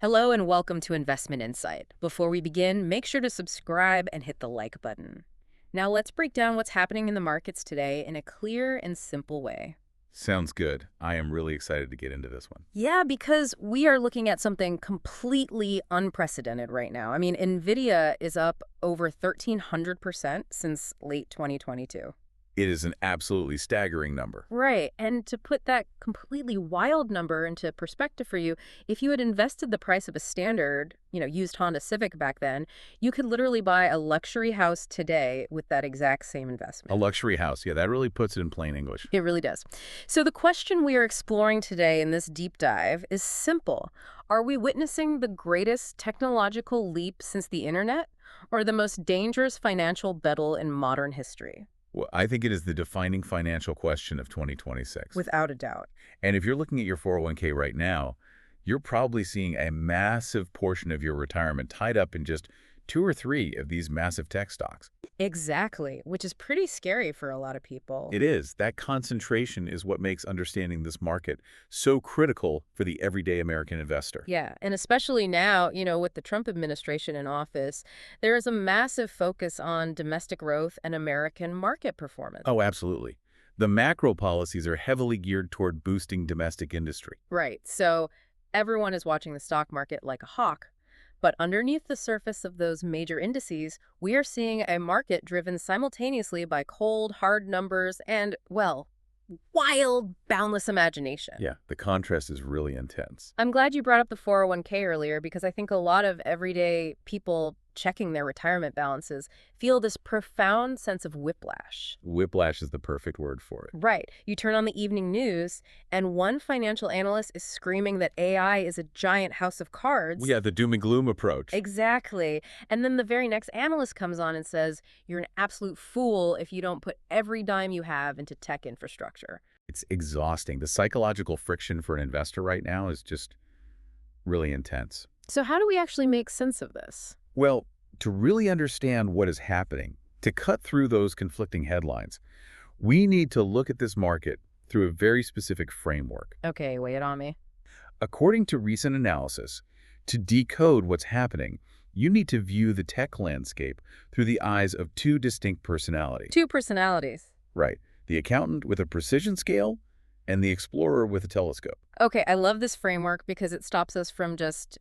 Hello and welcome to Investment Insight. Before we begin, make sure to subscribe and hit the like button. Now let's break down what's happening in the markets today in a clear and simple way. Sounds good. I am really excited to get into this one. Yeah, because we are looking at something completely unprecedented right now. I mean, Nvidia is up over 1,300% since late 2022. It is an absolutely staggering number. Right. And to put that completely wild number into perspective for you, if you had invested the price of a standard, used Honda Civic back then, you could literally buy a luxury house today with that exact same A investment. luxury house. Yeah, that really puts it in plain English. It really does. So the question we are exploring today in this deep dive is simple. Are we witnessing the greatest technological leap since the internet, or the most dangerous financial battle in modern history? Well, I think it is the defining financial question of 2026. Without a doubt. And if you're looking at your 401k right now, you're probably seeing a massive portion of your retirement tied up in just two or three of these massive tech stocks. Exactly, which is pretty scary for a lot of people. It is. That concentration is what makes understanding this market so critical for the everyday American investor. Yeah, and especially now, with the Trump administration in office, there is a massive focus on domestic growth and American market performance. Oh, absolutely. The macro policies are heavily geared toward boosting domestic industry. Right. So everyone is watching the stock market like a hawk. But underneath the surface of those major indices, we are seeing a market driven simultaneously by cold, hard numbers and, well, wild, boundless imagination. Yeah, the contrast is really intense. I'm glad you brought up the 401k earlier because I think a lot of everyday people checking their retirement balances feel this profound sense of whiplash. Whiplash is the perfect word for it. Right. You turn on the evening news, and one financial analyst is screaming that AI is a giant house of cards. Yeah, the doom and gloom approach. Exactly. And then the very next analyst comes on and says, you're an absolute fool if you don't put every dime you have into tech infrastructure. It's exhausting. The psychological friction for an investor right now is just really intense. So how do we actually make sense of this? Well, to really understand what is happening, to cut through those conflicting headlines, we need to look at this market through a very specific framework. Okay, lay it on me. According to recent analysis, to decode what's happening, you need to view the tech landscape through the eyes of two distinct personalities. Two personalities. Right. The accountant with a precision scale and the explorer with a telescope. Okay, I love this framework because it stops us from just,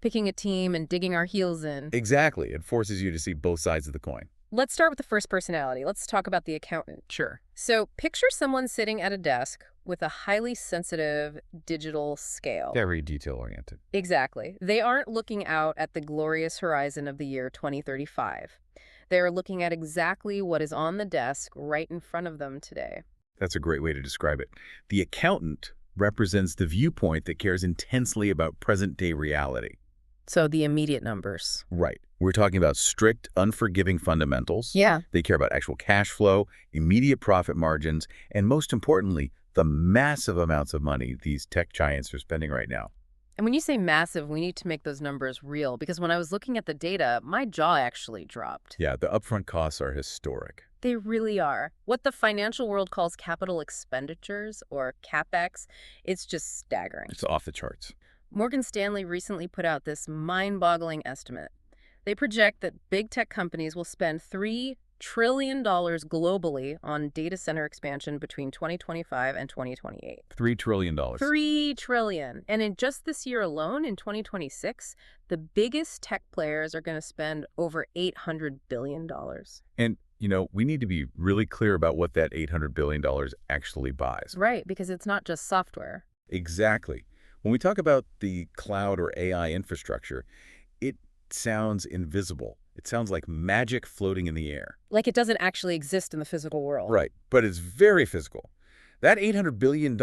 picking a team and digging our heels in. Exactly. It forces you to see both sides of the coin. Let's start with the first personality. Let's talk about the accountant. Sure. So picture someone sitting at a desk with a highly sensitive digital scale. Very detail-oriented. Exactly. They aren't looking out at the glorious horizon of the year 2035. They're looking at exactly what is on the desk right in front of them today. That's a great way to describe it. The accountant represents the viewpoint that cares intensely about present-day reality. So the immediate numbers. Right. We're talking about strict, unforgiving fundamentals. Yeah. They care about actual cash flow, immediate profit margins, and most importantly, the massive amounts of money these tech giants are spending right now. And when you say massive, we need to make those numbers real because when I was looking at the data, my jaw actually dropped. Yeah, the upfront costs are historic. They really are. What the financial world calls capital expenditures, or CapEx, it's just staggering. It's off the charts. Morgan Stanley recently put out this mind-boggling estimate. They project that big tech companies will spend $3 trillion globally on data center expansion between 2025 and 2028. $3 trillion. $3 trillion. And in just this year alone, in 2026, the biggest tech players are going to spend over $800 billion. And, we need to be really clear about what that $800 billion actually buys. Right, because it's not just software. Exactly. When we talk about the cloud or AI infrastructure, it sounds invisible. It sounds like magic floating in the air. Like it doesn't actually exist in the physical world. Right, but it's very physical. That $800 billion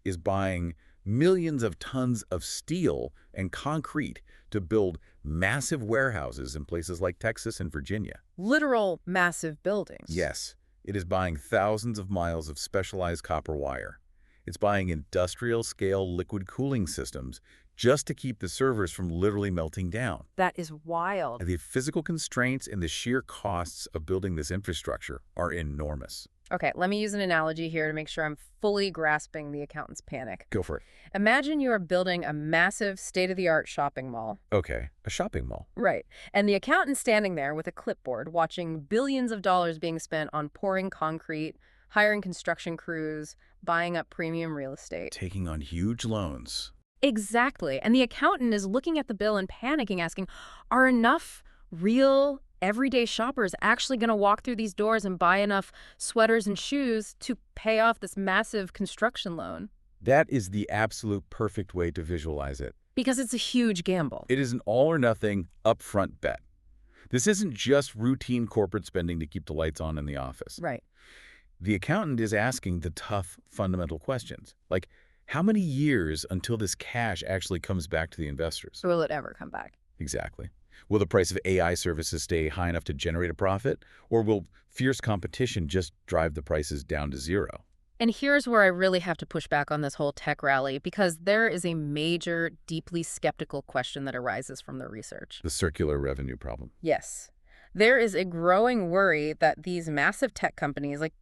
is buying millions of tons of steel and concrete to build massive warehouses in places like Texas and Virginia. Literal massive buildings. Yes, it is buying thousands of miles of specialized copper wire. It's buying industrial-scale liquid cooling systems just to keep the servers from literally melting down. That is wild. The physical constraints and the sheer costs of building this infrastructure are enormous. Okay, let me use an analogy here to make sure I'm fully grasping the accountant's panic. Go for it. Imagine you are building a massive state-of-the-art shopping mall. Okay, a shopping mall. Right. And the accountant's standing there with a clipboard watching billions of dollars being spent on pouring concrete, hiring construction crews, buying up premium real estate. Taking on huge loans. Exactly. And the accountant is looking at the bill and panicking, asking, are enough real everyday shoppers actually going to walk through these doors and buy enough sweaters and shoes to pay off this massive construction loan? That is the absolute perfect way to visualize it. Because it's a huge gamble. It is an all-or-nothing, upfront bet. This isn't just routine corporate spending to keep the lights on in the office. Right. The accountant is asking the tough, fundamental questions, like, how many years until this cash actually comes back to the investors? Will it ever come back? Exactly. Will the price of AI services stay high enough to generate a profit, or will fierce competition just drive the prices down to zero? And here's where I really have to push back on this whole tech rally, because there is a major, deeply skeptical question that arises from the research. The circular revenue problem. Yes. There is a growing worry that these massive tech companies, like,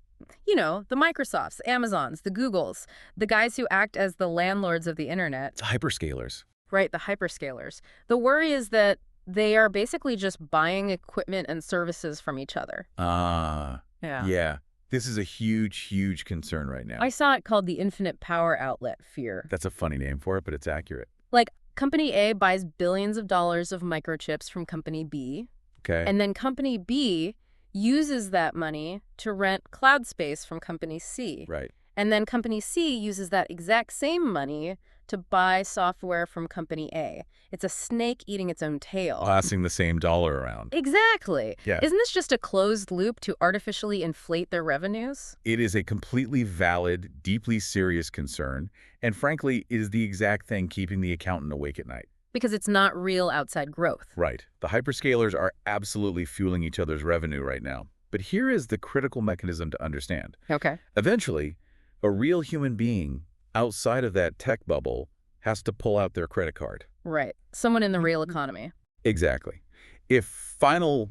the Microsofts, Amazons, the Googles, the guys who act as the landlords of the internet. It's hyperscalers. Right, the hyperscalers. The worry is that they are basically just buying equipment and services from each other. Yeah. This is a huge, huge concern right now. I saw it called the infinite power outlet fear. That's a funny name for it, but it's accurate. Like, Company A buys billions of dollars of microchips from Company B, Okay. and then Company B uses that money to rent cloud space from Company C. Right. And then Company C uses that exact same money to buy software from Company A. It's a snake eating its own tail. Passing the same dollar around. Exactly. Yeah. Isn't this just a closed loop to artificially inflate their revenues? It is a completely valid, deeply serious concern, and frankly, it is the exact thing keeping the accountant awake at night. Because it's not real outside growth. Right. The hyperscalers are absolutely fueling each other's revenue right now. But here is the critical mechanism to understand. Okay. Eventually, a real human being outside of that tech bubble has to pull out their credit card. Right. Someone in the real economy. Exactly. If final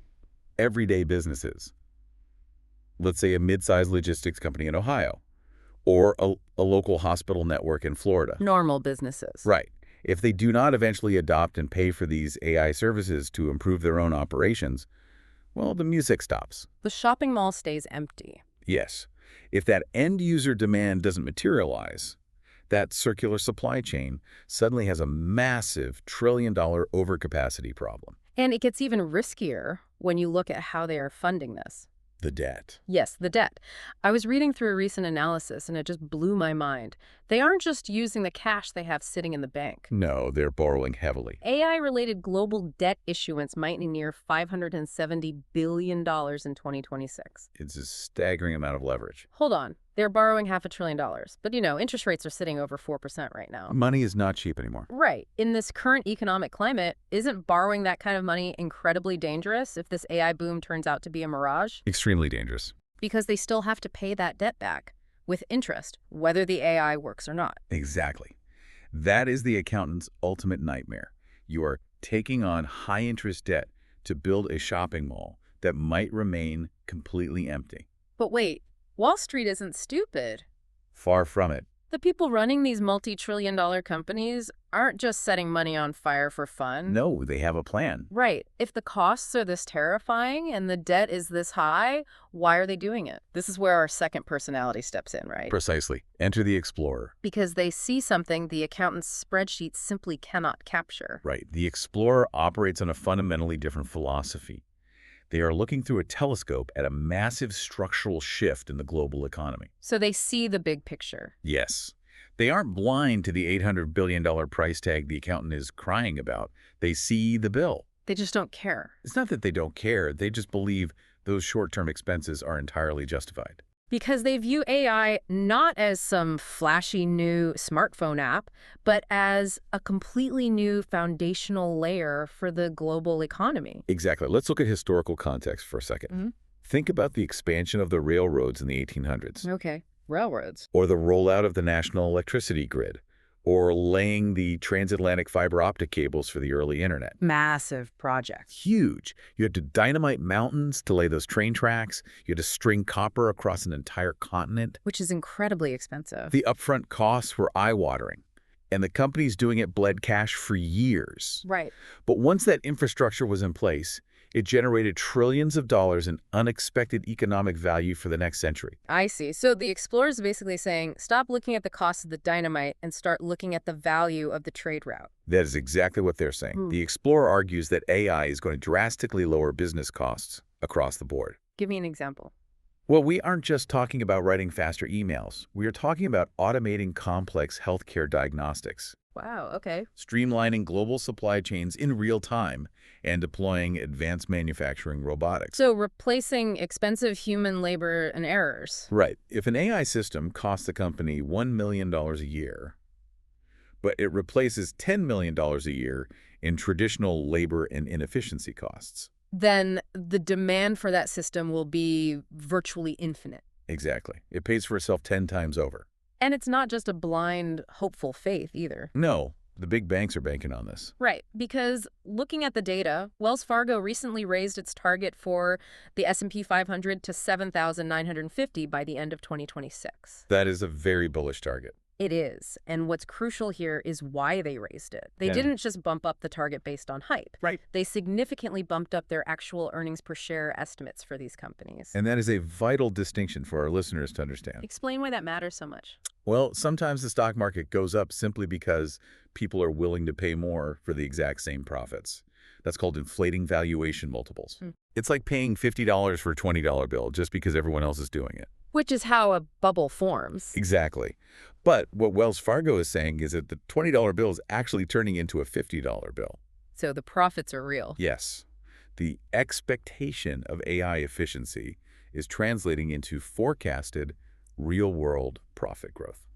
everyday businesses, let's say a mid-sized logistics company in Ohio, or a local hospital network in Florida. Normal businesses. Right. If they do not eventually adopt and pay for these AI services to improve their own operations, well, the music stops. The shopping mall stays empty. Yes. If that end-user demand doesn't materialize, that circular supply chain suddenly has a massive trillion-dollar overcapacity problem. And it gets even riskier when you look at how they are funding this. The debt. Yes, the debt. I was reading through a recent analysis, and it just blew my mind. They aren't just using the cash they have sitting in the bank. No, they're borrowing heavily. AI-related global debt issuance might be near $570 billion in 2026. It's a staggering amount of leverage. Hold on. They're borrowing $500 billion. But, interest rates are sitting over 4% right now. Money is not cheap anymore. Right. In this current economic climate, isn't borrowing that kind of money incredibly dangerous if this AI boom turns out to be a mirage? Extremely dangerous. Because they still have to pay that debt back with interest, whether the AI works or not. Exactly. That is the accountant's ultimate nightmare. You are taking on high-interest debt to build a shopping mall that might remain completely empty. But wait, Wall Street isn't stupid. Far from it. The people running these multi-trillion-dollar companies aren't just setting money on fire for fun. No, they have a plan. Right. If the costs are this terrifying and the debt is this high, why are they doing it? This is where our second personality steps in, right? Precisely. Enter the explorer. Because they see something the accountant's spreadsheet simply cannot capture. Right. The explorer operates on a fundamentally different philosophy. They are looking through a telescope at a massive structural shift in the global economy. So they see the big picture. Yes. They aren't blind to the $800 billion price tag the accountant is crying about. They see the bill. They just don't care. It's not that they don't care. They just believe those short-term expenses are entirely justified. Because they view AI not as some flashy new smartphone app, but as a completely new foundational layer for the global economy. Exactly. Let's look at historical context for a second. Mm-hmm. Think about the expansion of the railroads in the 1800s. Okay. Railroads. Or the rollout of the national electricity grid, or laying the transatlantic fiber optic cables for the early internet. Massive project. Huge. You had to dynamite mountains to lay those train tracks. You had to string copper across an entire continent. Which is incredibly expensive. The upfront costs were eye-watering, and the companies doing it bled cash for years. Right. But once that infrastructure was in place, it generated trillions of dollars in unexpected economic value for the next century. I see. So the explorers basically saying, stop looking at the cost of the dynamite and start looking at the value of the trade route. That is exactly what they're saying. The explorer argues that AI is going to drastically lower business costs across the board. Give me an example. Well, we aren't just talking about writing faster emails. We are talking about automating complex healthcare diagnostics, Wow, okay. streamlining global supply chains in real time, and deploying advanced manufacturing robotics. So replacing expensive human labor and errors. Right. If an AI system costs a company $1 million a year, but it replaces $10 million a year in traditional labor and inefficiency costs. Then the demand for that system will be virtually infinite. Exactly. It pays for itself 10 times over. And it's not just a blind, hopeful faith either. No, the big banks are banking on this. Right, because looking at the data, Wells Fargo recently raised its target for the S&P 500 to 7,950 by the end of 2026. That is a very bullish target. It is. And what's crucial here is why they raised it. They Yeah. didn't just bump up the target based on hype. Right. They significantly bumped up their actual earnings per share estimates for these companies. And that is a vital distinction for our listeners to understand. Explain why that matters so much. Well, sometimes the stock market goes up simply because people are willing to pay more for the exact same profits. That's called inflating valuation multiples. It's like paying $50 for a $20 bill just because everyone else is doing it. Which is how a bubble forms. Exactly. But what Wells Fargo is saying is that the $20 bill is actually turning into a $50 bill. So the profits are real. Yes. The expectation of AI efficiency is translating into forecasted real-world profit growth.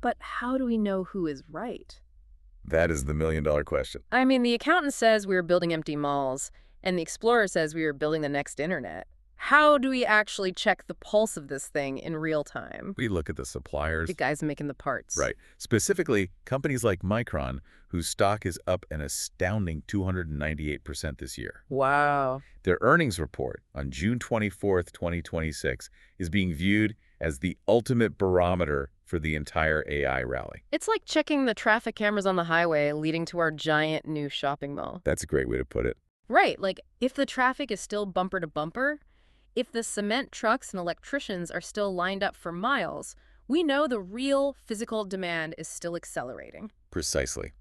But how do we know who is right? That is the million-dollar question. I mean, the accountant says we were building empty malls, and the explorer says we were building the next internet. How do we actually check the pulse of this thing in real time? We look at the suppliers. The guys making the parts. Right. Specifically, companies like Micron, whose stock is up an astounding 298% this year. Wow. Their earnings report on June 24th, 2026 is being viewed as the ultimate barometer for the entire AI rally. It's like checking the traffic cameras on the highway leading to our giant new shopping mall. That's a great way to put it. Right, like if the traffic is still bumper to bumper, if the cement trucks and electricians are still lined up for miles, we know the real physical demand is still accelerating. Precisely.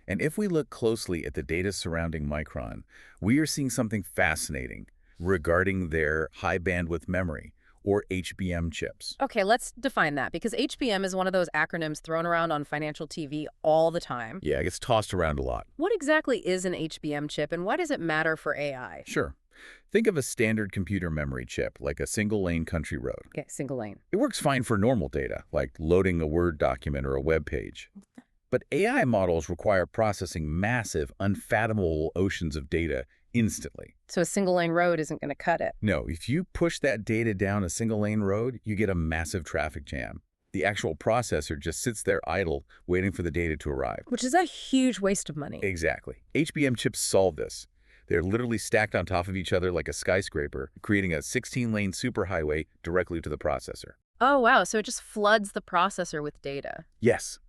And if we look closely at the data surrounding Micron, we are seeing something fascinating regarding their high bandwidth memory, or HBM chips. Okay, let's define that, because HBM is one of those acronyms thrown around on financial TV all the time. Yeah, it gets tossed around a lot. What exactly is an HBM chip, and why does it matter for AI? Sure. Think of a standard computer memory chip, like a single-lane country road. Okay, single lane. It works fine for normal data, like loading a Word document or a web page. But AI models require processing massive, unfathomable oceans of data instantly. So a single lane road isn't going to cut it. No, if you push that data down a single-lane road, you get a massive traffic jam. The actual processor just sits there idle, waiting for the data to arrive. Which is a huge waste of money. Exactly. HBM chips solve this. They're literally stacked on top of each other like a skyscraper, creating a 16-lane superhighway directly to the processor. Oh, wow. So it just floods the processor with data. Yes.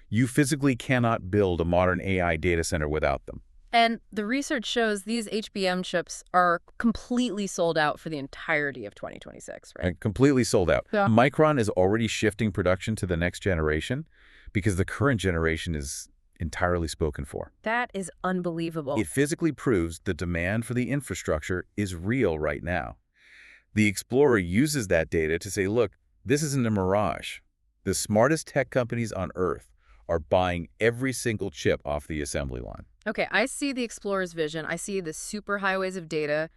You physically cannot build a modern AI data center without them. And the research shows these HBM chips are completely sold out for the entirety of 2026, right? And completely sold out. Yeah. Micron is already shifting production to the next generation because the current generation is entirely spoken for. That is unbelievable. It physically proves the demand for the infrastructure is real right now. The Explorer uses that data to say, look, this isn't a mirage. The smartest tech companies on Earth are buying every single chip off the assembly line. Okay, I see the Explorer's vision. I see the superhighways of data.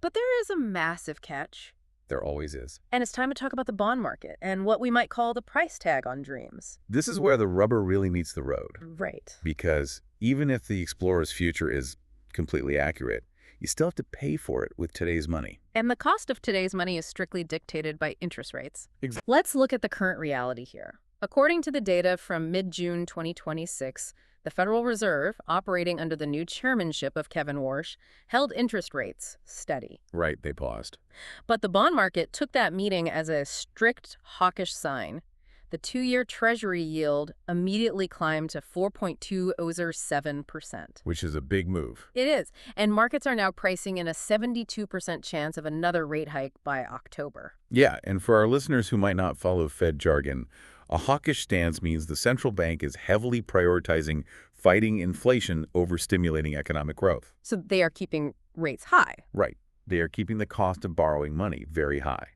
But there is a massive catch. There always is. And it's time to talk about the bond market and what we might call the price tag on dreams. This is where the rubber really meets the road. Right. Because even if the Explorer's future is completely accurate, you still have to pay for it with today's money. And the cost of today's money is strictly dictated by interest rates. Exactly. Let's look at the current reality here. According to the data from mid-June 2026, the Federal Reserve, operating under the new chairmanship of Kevin Warsh, held interest rates steady. Right, they paused. But the bond market took that meeting as a strict hawkish sign. The two-year Treasury yield immediately climbed to 4.207%. Which is a big move. It is, and markets are now pricing in a 72% chance of another rate hike by October. Yeah, and for our listeners who might not follow Fed jargon, a hawkish stance means the central bank is heavily prioritizing fighting inflation over stimulating economic growth. So they are keeping rates high. Right. They are keeping the cost of borrowing money very high.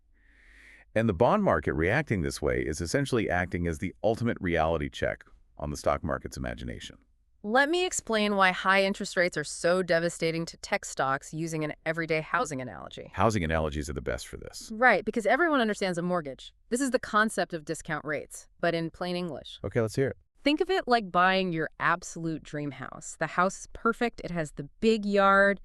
And the bond market reacting this way is essentially acting as the ultimate reality check on the stock market's imagination. Let me explain why high interest rates are so devastating to tech stocks using an everyday housing analogy. Housing analogies are the best for this. Right, because everyone understands a mortgage. This is the concept of discount rates, but in plain English. Okay, let's hear it. Think of it like buying your absolute dream house. The house is perfect. It has the big yard,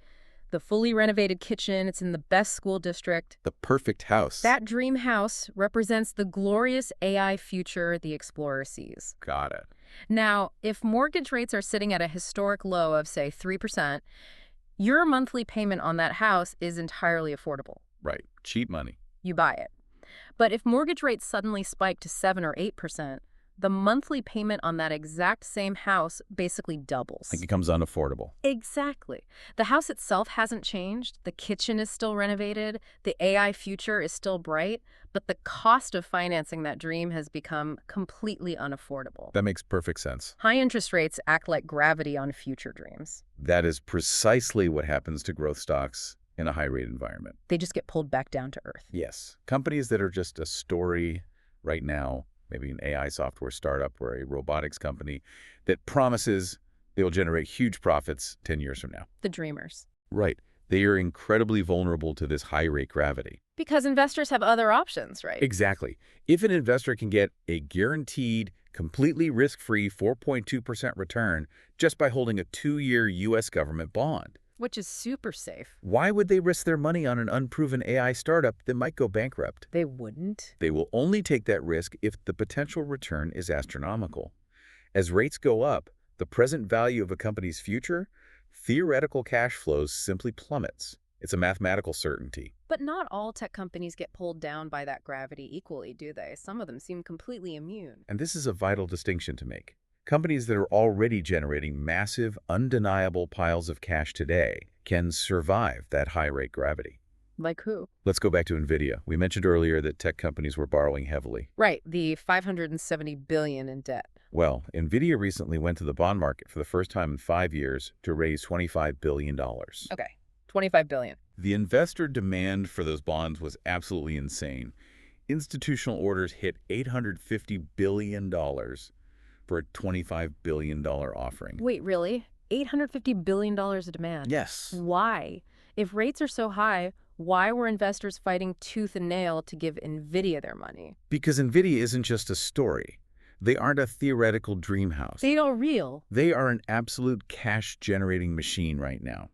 the fully renovated kitchen. It's in the best school district. The perfect house. That dream house represents the glorious AI future the explorer sees. Got it. Now, if mortgage rates are sitting at a historic low of, say, 3%, your monthly payment on that house is entirely affordable. Right. Cheap money. You buy it. But if mortgage rates suddenly spike to 7 or 8%, the monthly payment on that exact same house basically doubles. It becomes unaffordable. Exactly. The house itself hasn't changed. The kitchen is still renovated. The AI future is still bright. But the cost of financing that dream has become completely unaffordable. That makes perfect sense. High interest rates act like gravity on future dreams. That is precisely what happens to growth stocks in a high-rate environment. They just get pulled back down to earth. Yes. Companies that are just a story right now, maybe an AI software startup or a robotics company, that promises they will generate huge profits 10 years from now. The dreamers. Right. They are incredibly vulnerable to this high-rate gravity. Because investors have other options, right? Exactly. If an investor can get a guaranteed, completely risk-free 4.2% return just by holding a 2-year U.S. government bond, Which is super safe. why would they risk their money on an unproven AI startup that might go bankrupt? They wouldn't. They will only take that risk if the potential return is astronomical. As rates go up, the present value of a company's future, theoretical cash flows simply plummets. It's a mathematical certainty. But not all tech companies get pulled down by that gravity equally, do they? Some of them seem completely immune. And this is a vital distinction to make. Companies that are already generating massive, undeniable piles of cash today can survive that high-rate gravity. Like who? Let's go back to NVIDIA. We mentioned earlier that tech companies were borrowing heavily. Right, the $570 billion in debt. Well, NVIDIA recently went to the bond market for the first time in 5 years to raise $25 billion. Okay, $25 billion. The investor demand for those bonds was absolutely insane. Institutional orders hit $850 billion for a $25 billion offering. Wait, really? $850 billion of demand? Yes. Why? If rates are so high, why were investors fighting tooth and nail to give NVIDIA their money? Because NVIDIA isn't just a story. They aren't a theoretical dream house. They are real. They are an absolute cash-generating machine right now.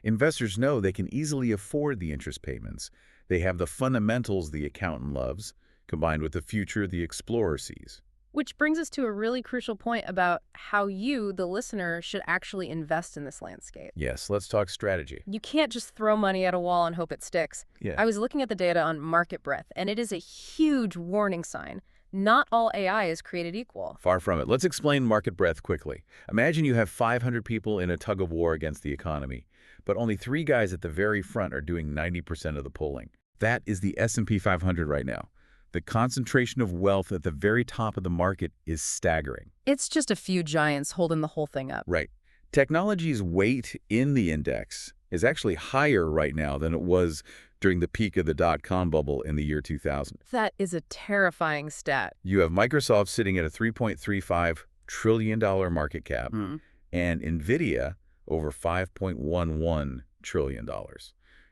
Investors know they can easily afford the interest payments. They have the fundamentals the accountant loves, combined with the future the explorer sees. Which brings us to a really crucial point about how you, the listener, should actually invest in this landscape. Yes, let's talk strategy. You can't just throw money at a wall and hope it sticks. Yeah. I was looking at the data on market breadth, and it is a huge warning sign. Not all AI is created equal. Far from it. Let's explain market breadth quickly. Imagine you have 500 people in a tug-of-war against the economy, but only 3 guys at the very front are doing 90% of the pulling. That is the S&P 500 right now. The concentration of wealth at the very top of the market is staggering. It's just a few giants holding the whole thing up. Right. Technology's weight in the index is actually higher right now than it was during the peak of the dot-com bubble in the year 2000. That is a terrifying stat. You have Microsoft sitting at a $3.35 trillion market cap and NVIDIA over $5.11 trillion.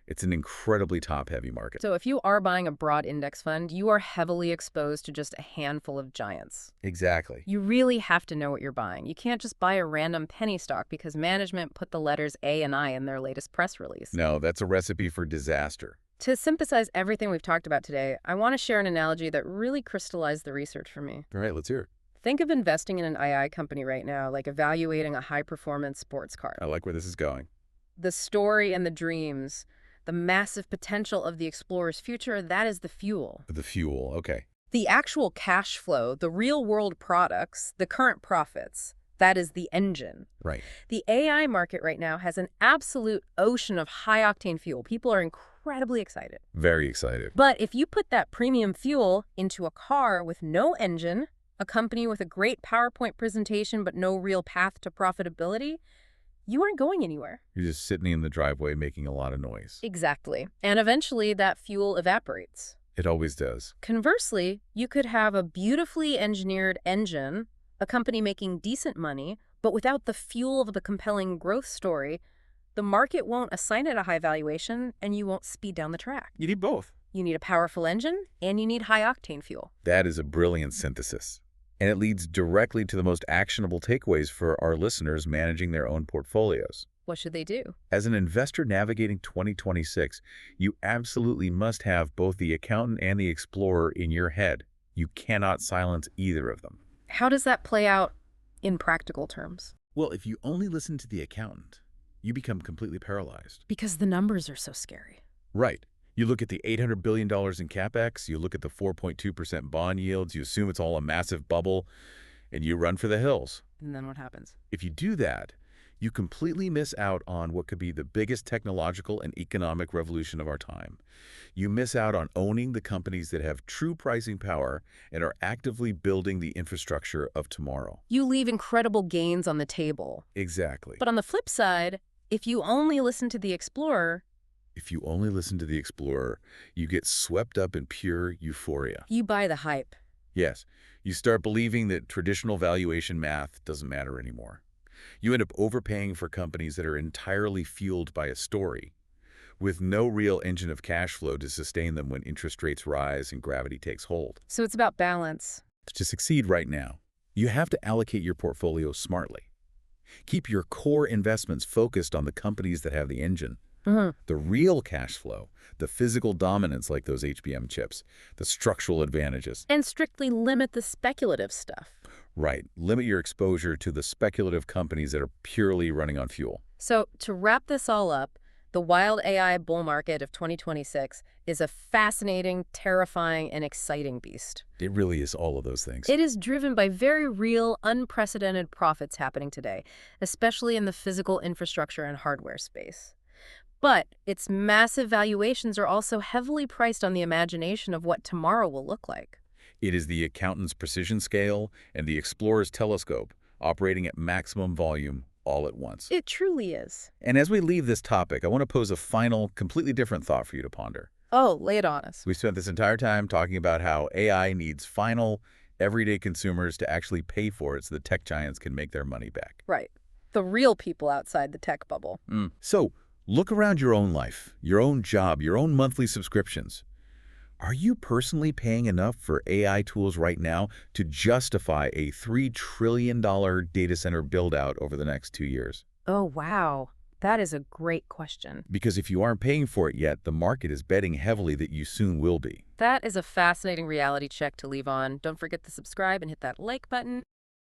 It's an incredibly top-heavy market. So if you are buying a broad index fund, you are heavily exposed to just a handful of giants. Exactly. You really have to know what you're buying. You can't just buy a random penny stock because management put the letters A and I in their latest press release. No, that's a recipe for disaster. To synthesize everything we've talked about today, I want to share an analogy that really crystallized the research for me. All right, let's hear it. Think of investing in an AI company right now, like evaluating a high-performance sports car. I like where this is going. The story and the dreams, the massive potential of the explorer's future, that is the fuel. The fuel, okay. The actual cash flow, the real-world products, the current profits, that is the engine. Right. The AI market right now has an absolute ocean of high-octane fuel. People are incredibly excited. Very excited. But if you put that premium fuel into a car with no engine, a company with a great PowerPoint presentation but no real path to profitability, you aren't going anywhere. You're just sitting in the driveway making a lot of noise. Exactly. And eventually that fuel evaporates. It always does. Conversely, you could have a beautifully engineered engine, a company making decent money, but without the fuel of the compelling growth story, the market won't assign it a high valuation and you won't speed down the track. You need both. You need a powerful engine and you need high-octane fuel. That is a brilliant synthesis. And it leads directly to the most actionable takeaways for our listeners managing their own portfolios. What should they do? As an investor navigating 2026, you absolutely must have both the accountant and the explorer in your head. You cannot silence either of them. How does that play out in practical terms? Well, if you only listen to the accountant, you become completely paralyzed. Because the numbers are so scary. Right. You look at the $800 billion in CapEx, you look at the 4.2% bond yields, you assume it's all a massive bubble, and you run for the hills. And then what happens? If you do that, you completely miss out on what could be the biggest technological and economic revolution of our time. You miss out on owning the companies that have true pricing power and are actively building the infrastructure of tomorrow. You leave incredible gains on the table. Exactly. But on the flip side, if you only listen to the explorer, If you only listen to the explorer, you get swept up in pure euphoria. you buy the hype. Yes, you start believing that traditional valuation math doesn't matter anymore. You end up overpaying for companies that are entirely fueled by a story, with no real engine of cash flow to sustain them when interest rates rise and gravity takes hold. So it's about balance. To succeed right now, you have to allocate your portfolio smartly. Keep your core investments focused on the companies that have the engine, the real cash flow, the physical dominance like those HBM chips, the structural advantages. And strictly limit the speculative stuff. Right. Limit your exposure to the speculative companies that are purely running on fuel. So to wrap this all up, the wild AI bull market of 2026 is a fascinating, terrifying, and exciting beast. It really is all of those things. It is driven by very real, unprecedented profits happening today, especially in the physical infrastructure and hardware space. But its massive valuations are also heavily priced on the imagination of what tomorrow will look like. It is the accountant's precision scale and the explorer's telescope operating at maximum volume all at once. It truly is. And as we leave this topic, I want to pose a final, completely different thought for you to ponder. Oh, lay it on us. We spent this entire time talking about how AI needs final, everyday consumers to actually pay for it so the tech giants can make their money back. Right. The real people outside the tech bubble. So, look around your own life, your own job, your own monthly subscriptions. Are you personally paying enough for AI tools right now to justify a $3 trillion data center build-out over the next 2 years? Oh, wow. That is a great question. Because if you aren't paying for it yet, the market is betting heavily that you soon will be. That is a fascinating reality check to leave on. Don't forget to subscribe and hit that like button.